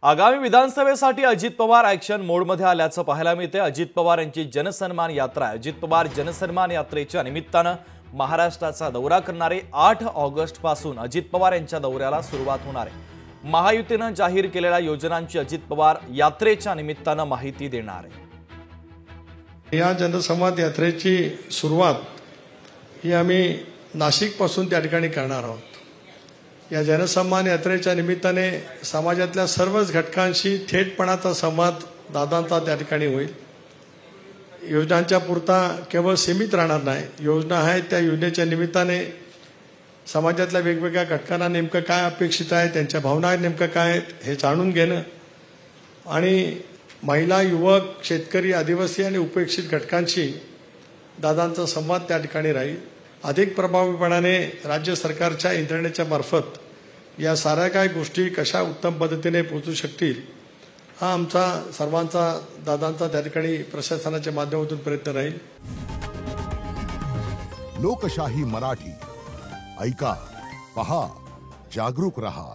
आगामी विधानसभेसाठी अजित पवार ॲक्शन मोडमध्ये आल्याचं पाहायला मिळते। अजित पवार यांची जनसन्मान यात्रा अजित पवार जनसन्मान यात्रेच्या निमित्तानं महाराष्ट्राचा दौरा करणारे 8 ऑगस्ट पासून अजित पवार यांच्या दौऱ्याला सुरुवात होणार आहे। महायुतीनं जाहीर केलेल्या योजनांची अजित पवार यात्रेच्या निमित्तानं माहिती देणार आहे। या जनसंवाद यात्रेची सुरुवात ही आम्ही नाशिक पासून त्या ठिकाणी करणार आहोत। या जनसन्मान यात्रेच्या निमित्ताने समाजातल्या सर्वच घटकांशी थेटपणाचा संवाद दादांचा त्या ठिकाणी होईल। योजनांच्या पुरता केवळ सीमित राहणार नाही, योजना आहेत त्या योजनेच्या निमित्ताने समाजातल्या वेगवेगळ्या घटकांना नेमकं काय अपेक्षित आहे, त्यांच्या भावना नेमकं काय आहेत हे जाणून घेणं आणि महिला, युवक, शेतकरी, आदिवासी आणि उपेक्षित घटकांशी दादांचा संवाद त्या ठिकाणी राहील। अधिक प्रभावीपणाने राज्य सरकारच्या यंत्रणेच्या मार्फत या साऱ्या काही गोष्टी कशा उत्तम पद्धतीने पोहोचू शकतील हा आमचा सर्वांचा दादांचा त्या ठिकाणी प्रशासनाच्या माध्यमातून प्रयत्न राहील। लोकशाही मराठी ऐका, पहा, जागरूक रहा।